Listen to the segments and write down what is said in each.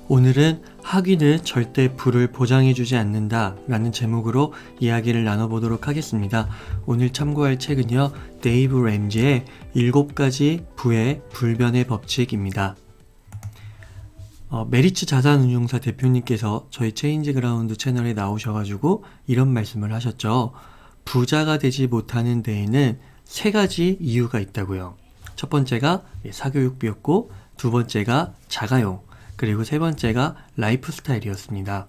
오늘은 학위는 절대 부를 보장해주지 않는다 라는 제목으로 이야기를 나눠보도록 하겠습니다. 오늘 참고할 책은요, 데이브 램지의 7가지 부의 불변의 법칙입니다. 메리츠 자산운용사 대표님께서 저희 체인지그라운드 채널에 나오셔가지고 이런 말씀을 하셨죠. 부자가 되지 못하는 데에는 3가지 이유가 있다고요. 첫 번째가 사교육비였고, 두 번째가 자가용, 그리고 세 번째가 라이프 스타일이었습니다.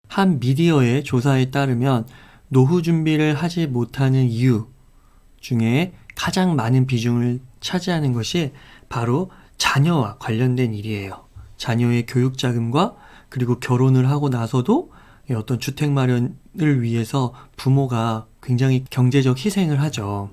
한 미디어의 조사에 따르면 노후 준비를 하지 못하는 이유 중에 가장 많은 비중을 차지하는 것이 바로 자녀와 관련된 일이에요. 자녀의 교육 자금과 그리고 결혼을 하고 나서도 어떤 주택 마련을 위해서 부모가 굉장히 경제적 희생을 하죠.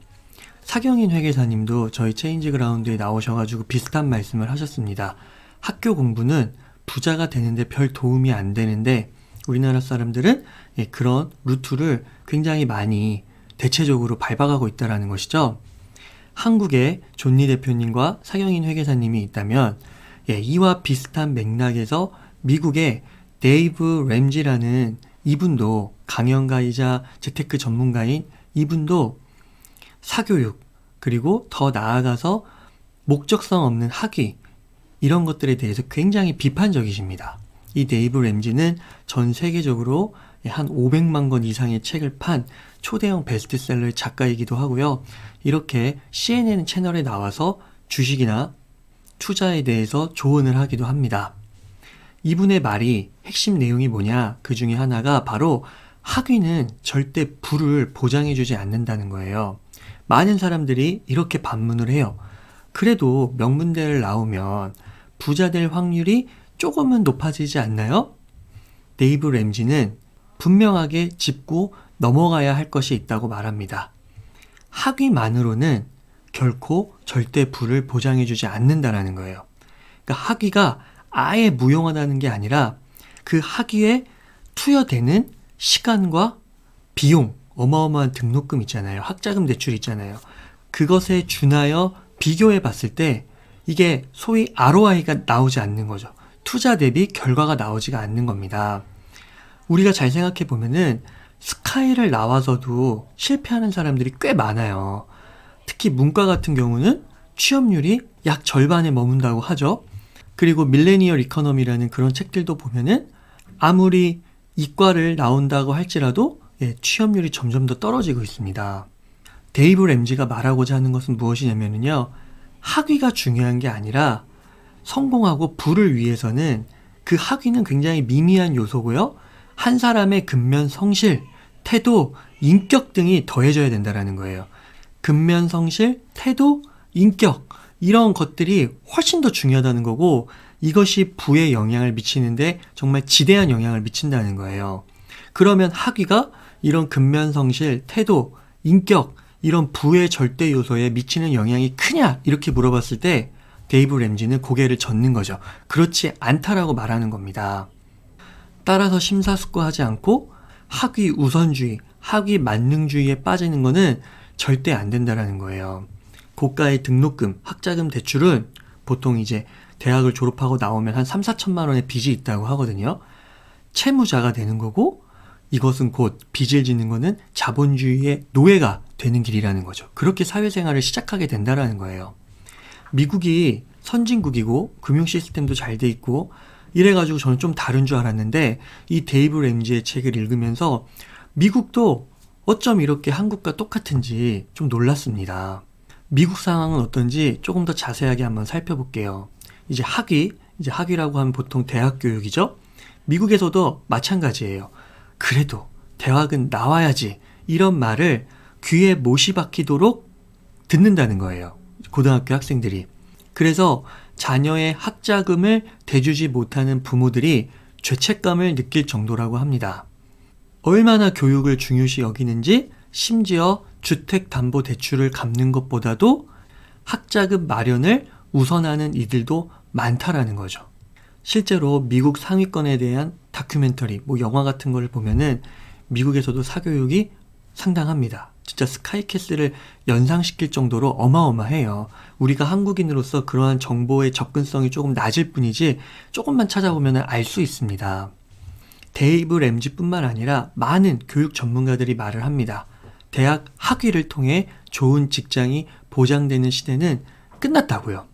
사경인 회계사님도 저희 체인지 그라운드에 나오셔가지고 비슷한 말씀을 하셨습니다. 학교 공부는 부자가 되는데 별 도움이 안 되는데 우리나라 사람들은 그런 루트를 굉장히 많이 대체적으로 밟아가고 있다는 것이죠. 한국에 존니 대표님과 사경인 회계사님이 있다면 이와 비슷한 맥락에서 미국의 데이브 램지라는 이분도 강연가이자 재테크 전문가인 이분도 사교육, 그리고 더 나아가서 목적성 없는 학위, 이런 것들에 대해서 굉장히 비판적이십니다. 이 데이브 램지는 전 세계적으로 한 500만 권 이상의 책을 판 초대형 베스트셀러의 작가이기도 하고요. 이렇게 CNN 채널에 나와서 주식이나 투자에 대해서 조언을 하기도 합니다. 이분의 말이 핵심 내용이 뭐냐? 그 중에 하나가 바로 학위는 절대 부를 보장해주지 않는다는 거예요. 많은 사람들이 이렇게 반문을 해요. 그래도 명문대를 나오면 부자 될 확률이 조금은 높아지지 않나요? 데이브 램지는 분명하게 짚고 넘어가야 할 것이 있다고 말합니다. 학위만으로는 결코 절대 부를 보장해주지 않는다는 거예요. 그러니까 학위가 아예 무용하다는 게 아니라 그 학위에 투여되는 시간과 비용, 어마어마한 등록금 있잖아요. 학자금 대출 있잖아요. 그것에 준하여 비교해 봤을 때 이게 소위 ROI가 나오지 않는 거죠. 투자 대비 결과가 나오지가 않는 겁니다. 우리가 잘 생각해 보면은 스카이를 나와서도 실패하는 사람들이 꽤 많아요. 특히 문과 같은 경우는 취업률이 약 절반에 머문다고 하죠. 그리고 밀레니얼 이코노미라는 그런 책들도 보면은 아무리 이과를 나온다고 할지라도 취업률이 점점 더 떨어지고 있습니다. 데이브 램지가 말하고자 하는 것은 무엇이냐면요. 학위가 중요한 게 아니라 성공하고 부를 위해서는 그 학위는 굉장히 미미한 요소고요. 한 사람의 근면 성실, 태도, 인격 등이 더해져야 된다는 거예요. 근면 성실, 태도, 인격, 이런 것들이 훨씬 더 중요하다는 거고, 이것이 부에 영향을 미치는데 정말 지대한 영향을 미친다는 거예요. 그러면 학위가 이런 근면 성실, 태도, 인격, 이런 부의 절대 요소에 미치는 영향이 크냐? 이렇게 물어봤을 때 데이브 램지는 고개를 젓는 거죠. 그렇지 않다라고 말하는 겁니다. 따라서 심사숙고하지 않고 학위 우선주의, 학위 만능주의에 빠지는 거는 절대 안 된다는 거예요. 고가의 등록금, 학자금 대출은 보통 이제 대학을 졸업하고 나오면 한 3, 4천만 원의 빚이 있다고 하거든요. 채무자가 되는 거고, 이것은 곧 빚을 짓는 거는 자본주의의 노예가 되는 길이라는 거죠. 그렇게 사회생활을 시작하게 된다는 거예요. 미국이 선진국이고 금융 시스템도 잘 돼 있고 이래가지고 저는 좀 다른 줄 알았는데 이 데이브 램지의 책을 읽으면서 미국도 어쩜 이렇게 한국과 똑같은지 좀 놀랐습니다. 미국 상황은 어떤지 조금 더 자세하게 한번 살펴볼게요. 이제 학위라고 하면 보통 대학 교육이죠. 미국에서도 마찬가지예요. 그래도 대학은 나와야지, 이런 말을 귀에 못이 박히도록 듣는다는 거예요. 고등학교 학생들이. 그래서 자녀의 학자금을 대주지 못하는 부모들이 죄책감을 느낄 정도라고 합니다. 얼마나 교육을 중요시 여기는지, 심지어 주택담보대출을 갚는 것보다도 학자금 마련을 우선하는 이들도 많다라는 거죠. 실제로 미국 상위권에 대한 다큐멘터리, 영화 같은 걸 보면은 미국에서도 사교육이 상당합니다. 진짜 스카이캐슬을 연상시킬 정도로 어마어마해요. 우리가 한국인으로서 그러한 정보의 접근성이 조금 낮을 뿐이지 조금만 찾아보면 알 수 있습니다. 데이브 램지뿐만 아니라 많은 교육 전문가들이 말을 합니다. 대학 학위를 통해 좋은 직장이 보장되는 시대는 끝났다고요.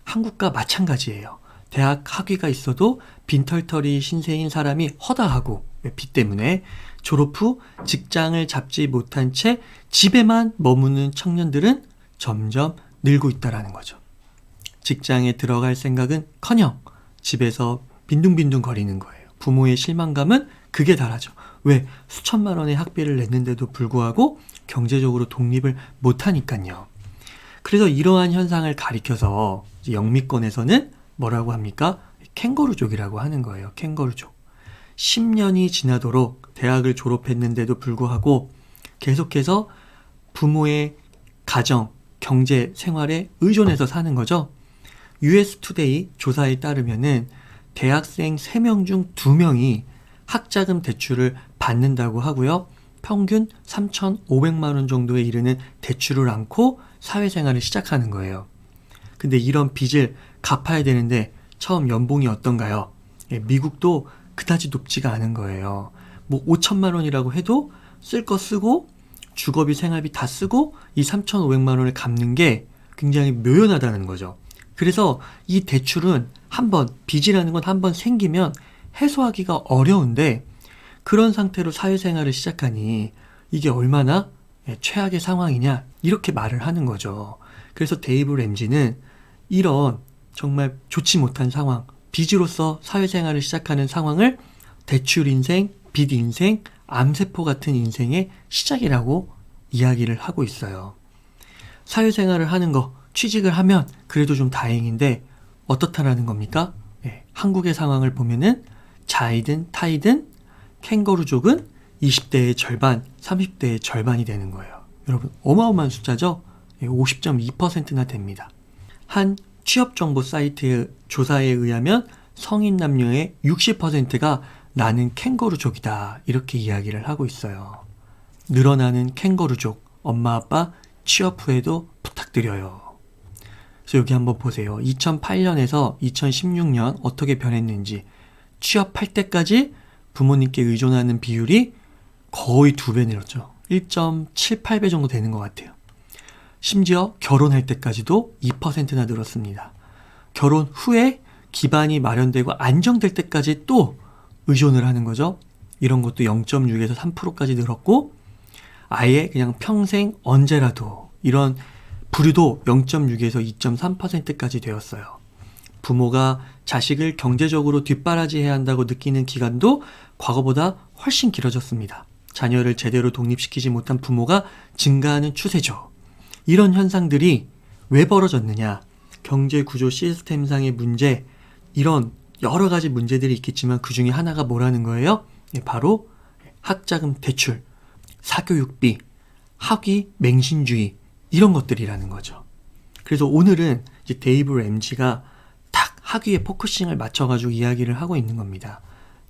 한국과 마찬가지예요. 대학 학위가 있어도 빈털터리 신세인 사람이 허다하고 빚 때문에 졸업 후 직장을 잡지 못한 채 집에만 머무는 청년들은 점점 늘고 있다는 거죠. 직장에 들어갈 생각은커녕 집에서 빈둥빈둥 거리는 거예요. 부모의 실망감은 극에 달하죠. 왜? 수천만 원의 학비를 냈는데도 불구하고 경제적으로 독립을 못하니까요. 그래서 이러한 현상을 가리켜서 영미권에서는 뭐라고 합니까? 캥거루족이라고 하는 거예요. 캥거루족. 10년이 지나도록 대학을 졸업했는데도 불구하고 계속해서 부모의 가정, 경제, 생활에 의존해서 사는 거죠. US 투데이 조사에 따르면은 대학생 3명 중 2명이 학자금 대출을 받는다고 하고요. 평균 3,500만 원 정도에 이르는 대출을 안고 사회생활을 시작하는 거예요. 근데 이런 빚을 갚아야 되는데 처음 연봉이 어떤가요? 미국도 그다지 높지가 않은 거예요. 뭐 5천만 원이라고 해도 쓸 거 쓰고 주거비 생활비 다 쓰고 이 3,500만 원을 갚는 게 굉장히 묘연하다는 거죠. 그래서 이 대출은 한번 빚이라는 건 한번 생기면 해소하기가 어려운데 그런 상태로 사회생활을 시작하니 이게 얼마나 최악의 상황이냐 이렇게 말을 하는 거죠. 그래서 데이브 램지는 이런 정말 좋지 못한 상황, 빚으로서 사회생활을 시작하는 상황을 대출 인생, 빚 인생, 암세포 같은 인생의 시작이라고 이야기를 하고 있어요. 사회생활을 하는 거, 취직을 하면 그래도 좀 다행인데 어떻다라는 겁니까? 한국의 상황을 보면은 자이든 타이든 캥거루족은 20대의 절반, 30대의 절반이 되는 거예요. 여러분 어마어마한 숫자죠? 50.2%나 됩니다. 한 취업정보 사이트의 조사에 의하면 성인 남녀의 60%가 나는 캥거루족이다 이렇게 이야기를 하고 있어요. 늘어나는 캥거루족, 엄마 아빠 취업 후에도 부탁드려요. 그래서 여기 한번 보세요. 2008년에서 2016년 어떻게 변했는지. 취업할 때까지 부모님께 의존하는 비율이 거의 2배 늘었죠. 1.78배 정도 되는 것 같아요. 심지어 결혼할 때까지도 2%나 늘었습니다. 결혼 후에 기반이 마련되고 안정될 때까지 또 의존을 하는 거죠. 이런 것도 0.6에서 3%까지 늘었고 아예 그냥 평생 언제라도 이런 부류도 0.6에서 2.3%까지 되었어요. 부모가 자식을 경제적으로 뒷바라지해야 한다고 느끼는 기간도 과거보다 훨씬 길어졌습니다. 자녀를 제대로 독립시키지 못한 부모가 증가하는 추세죠. 이런 현상들이 왜 벌어졌느냐? 경제구조 시스템상의 문제, 이런 여러 가지 문제들이 있겠지만 그 중에 하나가 뭐라는 거예요? 바로 학자금 대출, 사교육비, 학위 맹신주의 이런 것들이라는 거죠. 그래서 오늘은 이제 데이브 램지가 딱 학위에 포커싱을 맞춰가지고 이야기를 하고 있는 겁니다.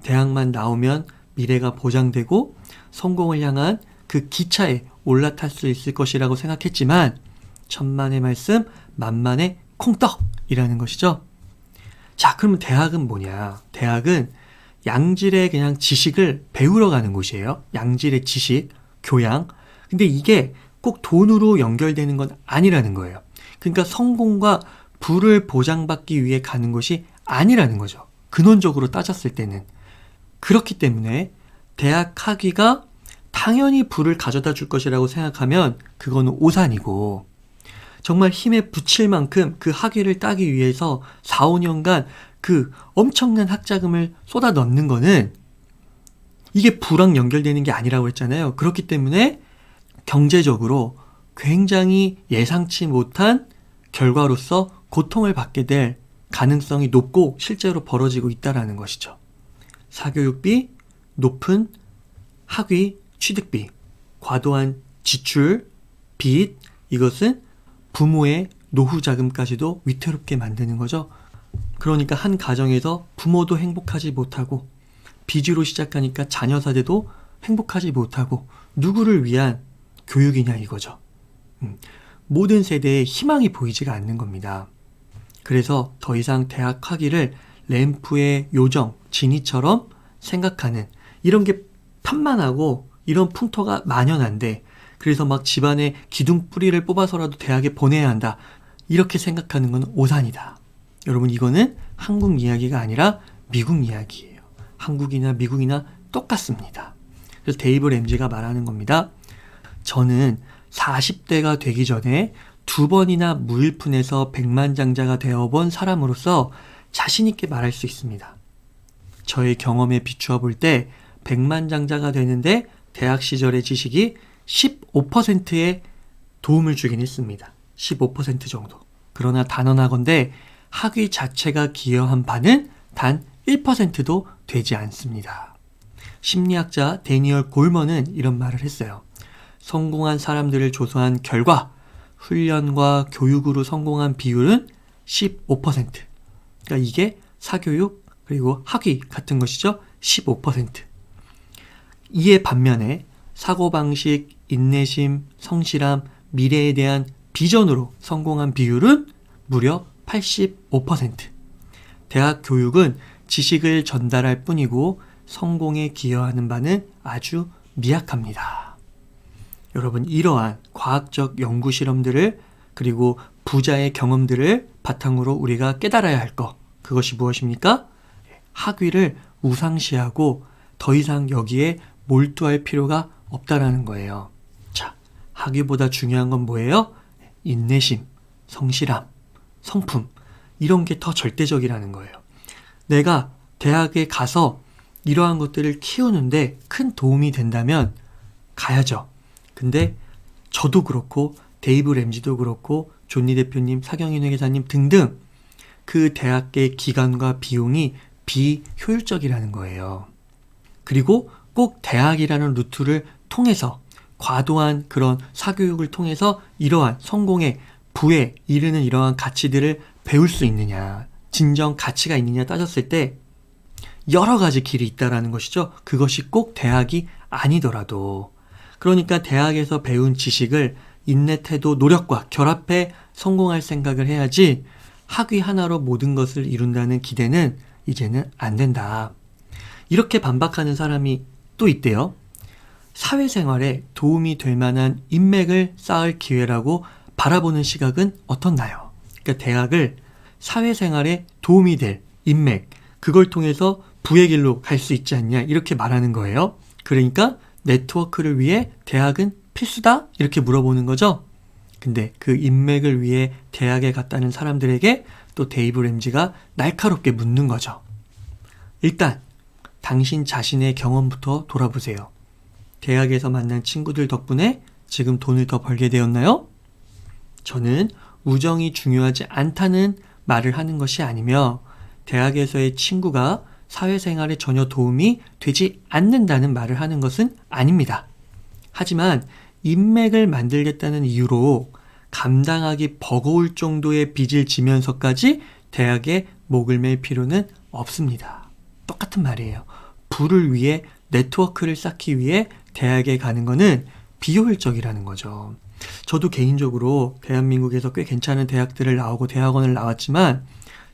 대학만 나오면 미래가 보장되고 성공을 향한 그 기차에 올라탈 수 있을 것이라고 생각했지만 천만의 말씀 만만의 콩떡이라는 것이죠. 자, 그러면 대학은 뭐냐? 대학은 양질의 그냥 지식을 배우러 가는 곳이에요. 양질의 지식, 교양. 근데 이게 꼭 돈으로 연결되는 건 아니라는 거예요. 그러니까 성공과 부를 보장받기 위해 가는 것이 아니라는 거죠. 근원적으로 따졌을 때는. 그렇기 때문에 대학 학위가 당연히 부를 가져다 줄 것이라고 생각하면 그거는 오산이고 정말 힘에 부칠 만큼 그 학위를 따기 위해서 4, 5년간 그 엄청난 학자금을 쏟아 넣는 거는 이게 부랑 연결되는 게 아니라고 했잖아요. 그렇기 때문에 경제적으로 굉장히 예상치 못한 결과로서 고통을 받게 될 가능성이 높고 실제로 벌어지고 있다는 것이죠. 사교육비, 높은 학위, 취득비, 과도한 지출, 빚, 이것은 부모의 노후 자금까지도 위태롭게 만드는 거죠. 그러니까 한 가정에서 부모도 행복하지 못하고 빚으로 시작하니까 자녀 세대도 행복하지 못하고 누구를 위한 교육이냐 이거죠. 모든 세대에 희망이 보이지가 않는 겁니다. 그래서 더 이상 대학 학위를 램프의 요정, 진이처럼 생각하는 이런 게 판만하고 이런 풍토가 만연한데 그래서 막 집안에 기둥뿌리를 뽑아서라도 대학에 보내야 한다. 이렇게 생각하는 건 오산이다. 여러분 이거는 한국 이야기가 아니라 미국 이야기예요. 한국이나 미국이나 똑같습니다. 그래서 데이브 램지가 말하는 겁니다. 저는 40대가 되기 전에 2번이나 무일푼에서 백만장자가 되어본 사람으로서 자신있게 말할 수 있습니다. 저의 경험에 비추어 볼 때 백만장자가 되는데 대학 시절의 지식이 15%의 도움을 주긴 했습니다. 15% 정도. 그러나 단언하건대 학위 자체가 기여한 바는 단 1%도 되지 않습니다. 심리학자 데니얼 골먼은 이런 말을 했어요. 성공한 사람들을 조사한 결과 훈련과 교육으로 성공한 비율은 15%. 그러니까 이게 사교육 그리고 학위 같은 것이죠. 15%. 이에 반면에 사고방식, 인내심, 성실함, 미래에 대한 비전으로 성공한 비율은 무려 85%. 대학 교육은 지식을 전달할 뿐이고 성공에 기여하는 바는 아주 미약합니다. 여러분 이러한 과학적 연구 실험들을 그리고 부자의 경험들을 바탕으로 우리가 깨달아야 할 것 그것이 무엇입니까? 학위를 우상시하고 더 이상 여기에 몰두할 필요가 없다라는 거예요. 자, 학위보다 중요한 건 뭐예요? 인내심, 성실함, 성품 이런 게 더 절대적이라는 거예요. 내가 대학에 가서 이러한 것들을 키우는데 큰 도움이 된다면 가야죠. 근데 저도 그렇고 데이브 램지도 그렇고 존니 대표님, 사경인 회계사님 등등 그 대학의 기간과 비용이 비효율적이라는 거예요. 그리고 꼭 대학이라는 루트를 통해서 과도한 그런 사교육을 통해서 이러한 성공의 부에 이르는 이러한 가치들을 배울 수 있느냐, 진정 가치가 있느냐 따졌을 때 여러 가지 길이 있다라는 것이죠. 그것이 꼭 대학이 아니더라도. 그러니까 대학에서 배운 지식을 인내, 태도, 노력과 결합해 성공할 생각을 해야지 학위 하나로 모든 것을 이룬다는 기대는 이제는 안 된다. 이렇게 반박하는 사람이 또 있대요. 사회생활에 도움이 될 만한 인맥을 쌓을 기회라고 바라보는 시각은 어떻나요? 그러니까 대학을 사회생활에 도움이 될 인맥, 그걸 통해서 부의 길로 갈 수 있지 않냐 이렇게 말하는 거예요. 그러니까 네트워크를 위해 대학은 필수다? 이렇게 물어보는 거죠. 근데 그 인맥을 위해 대학에 갔다는 사람들에게 또 데이브 램지가 날카롭게 묻는 거죠. 일단 당신 자신의 경험부터 돌아보세요. 대학에서 만난 친구들 덕분에 지금 돈을 더 벌게 되었나요? 저는 우정이 중요하지 않다는 말을 하는 것이 아니며 대학에서의 친구가 사회생활에 전혀 도움이 되지 않는다는 말을 하는 것은 아닙니다. 하지만 인맥을 만들겠다는 이유로 감당하기 버거울 정도의 빚을 지면서까지 대학에 목을 맬 필요는 없습니다. 똑같은 말이에요. 부를 위해 네트워크를 쌓기 위해 대학에 가는 것은 비효율적이라는 거죠. 저도 개인적으로 대한민국에서 꽤 괜찮은 대학들을 나오고 대학원을 나왔지만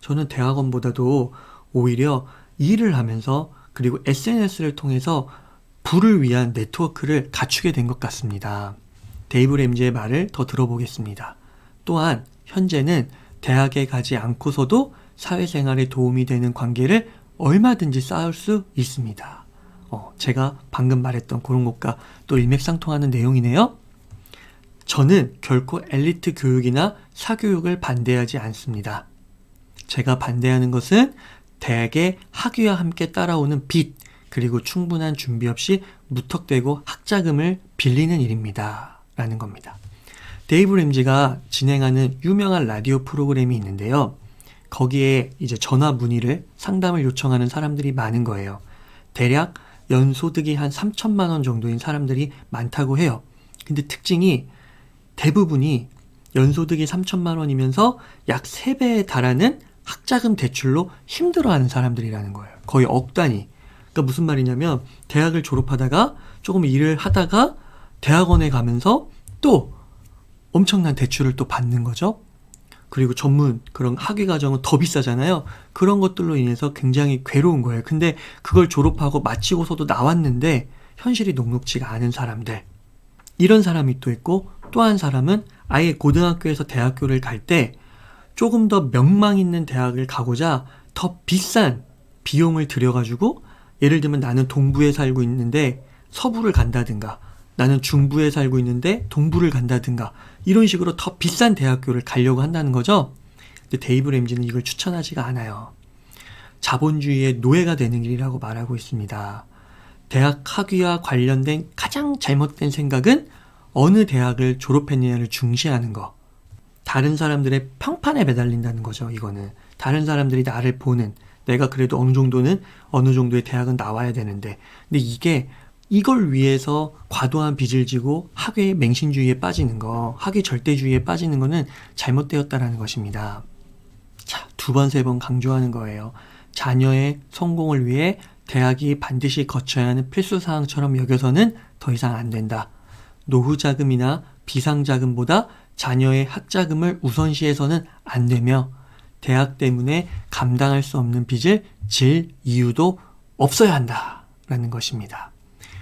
저는 대학원보다도 오히려 일을 하면서 그리고 SNS를 통해서 부를 위한 네트워크를 갖추게 된 것 같습니다. 데이브 램지의 말을 더 들어보겠습니다. 또한 현재는 대학에 가지 않고서도 사회생활에 도움이 되는 관계를 얼마든지 쌓을 수 있습니다. 제가 방금 말했던 그런 것과 또 일맥상통하는 내용이네요. 저는 결코 엘리트 교육이나 사교육을 반대하지 않습니다. 제가 반대하는 것은 대학의 학위와 함께 따라오는 빚, 그리고 충분한 준비 없이 무턱대고 학자금을 빌리는 일입니다. 라는 겁니다. 데이브 램지가 진행하는 유명한 라디오 프로그램이 있는데요. 거기에 이제 전화 문의를 상담을 요청하는 사람들이 많은 거예요. 대략 연소득이 한 3천만 원 정도인 사람들이 많다고 해요. 근데 특징이 대부분이 연소득이 3천만 원이면서 약 3배에 달하는 학자금 대출로 힘들어하는 사람들이라는 거예요. 거의 억 단위. 그러니까 무슨 말이냐면 대학을 졸업하다가 조금 일을 하다가 대학원에 가면서 또 엄청난 대출을 또 받는 거죠. 그리고 전문 그런 학위 과정은 더 비싸잖아요. 그런 것들로 인해서 굉장히 괴로운 거예요. 근데 그걸 졸업하고 마치고서도 나왔는데 현실이 녹록지가 않은 사람들. 이런 사람이 또 있고, 또 한 사람은 아예 고등학교에서 대학교를 갈 때 조금 더 명망 있는 대학을 가고자 더 비싼 비용을 들여가지고, 예를 들면 나는 동부에 살고 있는데 서부를 간다든가, 나는 중부에 살고 있는데 동부를 간다든가, 이런 식으로 더 비싼 대학교를 가려고 한다는 거죠. 근데 데이브 램지는 이걸 추천하지가 않아요. 자본주의의 노예가 되는 길이라고 말하고 있습니다. 대학 학위와 관련된 가장 잘못된 생각은 어느 대학을 졸업했느냐를 중시하는 거. 다른 사람들의 평판에 매달린다는 거죠. 이거는 다른 사람들이 나를 보는, 내가 그래도 어느 정도는 어느 정도의 대학은 나와야 되는데, 근데 이걸 위해서 과도한 빚을 지고 학위 맹신주의에 빠지는 거, 학위 절대주의에 빠지는 거는 잘못되었다라는 것입니다. 자, 2번, 3번 강조하는 거예요. 자녀의 성공을 위해 대학이 반드시 거쳐야 하는 필수사항처럼 여겨서는 더 이상 안 된다. 노후자금이나 비상자금보다 자녀의 학자금을 우선시해서는 안 되며, 대학 때문에 감당할 수 없는 빚을 질 이유도 없어야 한다라는 것입니다.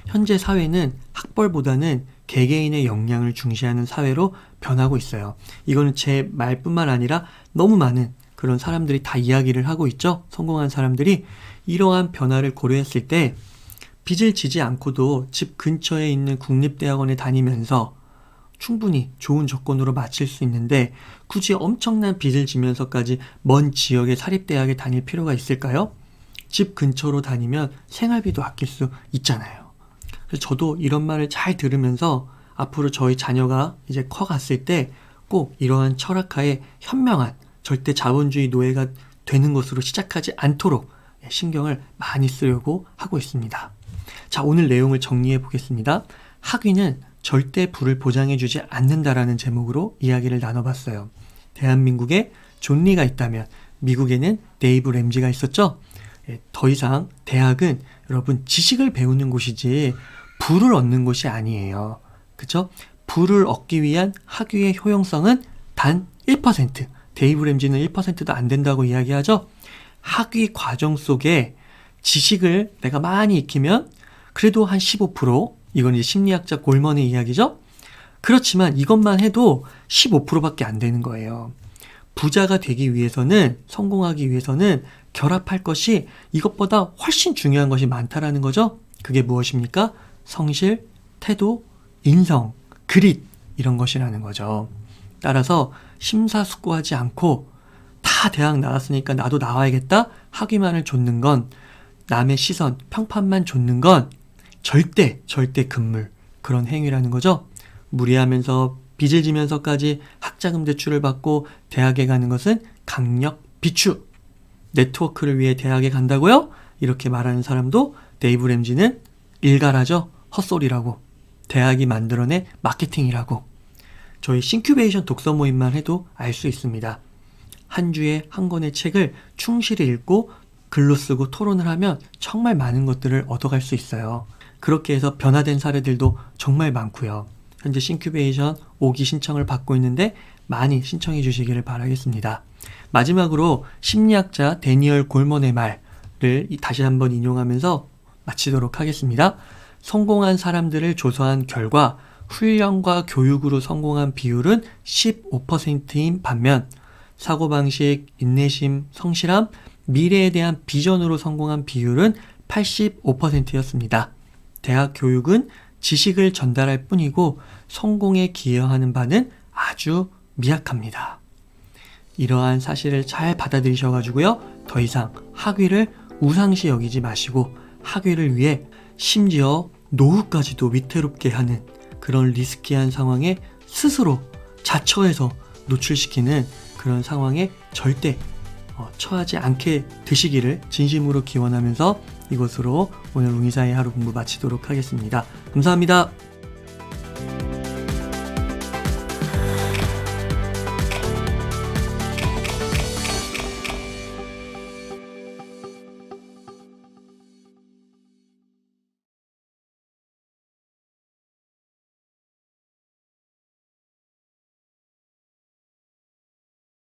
현재 사회는 학벌보다는 개개인의 역량을 중시하는 사회로 변하고 있어요. 이거는 제 말뿐만 아니라 너무 많은 그런 사람들이 다 이야기를 하고 있죠. 성공한 사람들이. 이러한 변화를 고려했을 때 빚을 지지 않고도 집 근처에 있는 국립대학원에 다니면서 충분히 좋은 조건으로 마칠 수 있는데, 굳이 엄청난 빚을 지면서까지 먼 지역의 사립대학에 다닐 필요가 있을까요? 집 근처로 다니면 생활비도 아낄 수 있잖아요. 그래서 저도 이런 말을 잘 들으면서 앞으로 저희 자녀가 이제 커갔을 때 꼭 이러한 철학하에 현명한 절대 자본주의 노예가 되는 것으로 시작하지 않도록 신경을 많이 쓰려고 하고 있습니다. 자, 오늘 내용을 정리해 보겠습니다. 학위는 절대 부를 보장해주지 않는다라는 제목으로 이야기를 나눠봤어요. 대한민국에 존 리가 있다면 미국에는 데이브 램지가 있었죠. 더 이상 대학은 여러분 지식을 배우는 곳이지 부를 얻는 곳이 아니에요. 그쵸? 부를 얻기 위한 학위의 효용성은 단 1%. 데이브 램지는 1%도 안 된다고 이야기하죠. 학위 과정 속에 지식을 내가 많이 익히면 그래도 한 15%, 이건 이제 심리학자 골먼의 이야기죠. 그렇지만 이것만 해도 15%밖에 안 되는 거예요. 부자가 되기 위해서는, 성공하기 위해서는 결합할 것이 이것보다 훨씬 중요한 것이 많다라는 거죠. 그게 무엇입니까? 성실, 태도, 인성, 그릿, 이런 것이라는 거죠. 따라서 심사숙고하지 않고 다 대학 나왔으니까 나도 나와야겠다, 학위만을 좇는 건, 남의 시선, 평판만 좇는 건 절대 금물, 그런 행위라는 거죠. 무리하면서 빚을 지면서까지 학자금 대출을 받고 대학에 가는 것은 강력 비추. 네트워크를 위해 대학에 간다고요? 이렇게 말하는 사람도 데이브 램지는 일갈하죠. 헛소리라고. 대학이 만들어낸 마케팅이라고. 저희 싱큐베이션 독서 모임만 해도 알 수 있습니다. 한 주에 한 권의 책을 충실히 읽고 글로 쓰고 토론을 하면 정말 많은 것들을 얻어갈 수 있어요. 그렇게 해서 변화된 사례들도 정말 많고요. 현재 싱큐베이션 5기 신청을 받고 있는데 많이 신청해 주시기를 바라겠습니다. 마지막으로 심리학자 데니얼 골먼의 말을 다시 한번 인용하면서 마치도록 하겠습니다. 성공한 사람들을 조사한 결과 훈련과 교육으로 성공한 비율은 15%인 반면 사고방식, 인내심, 성실함, 미래에 대한 비전으로 성공한 비율은 85%였습니다. 대학 교육은 지식을 전달할 뿐이고 성공에 기여하는 바는 아주 미약합니다. 이러한 사실을 잘 받아들이셔가지고요, 더 이상 학위를 우상시 여기지 마시고 학위를 위해 심지어 노후까지도 위태롭게 하는 그런 리스키한 상황에 스스로 자처해서 노출시키는 그런 상황에 절대 처하지 않게 되시기를 진심으로 기원하면서 이것으로 오늘 웅이사의 하루 공부 마치도록 하겠습니다. 감사합니다.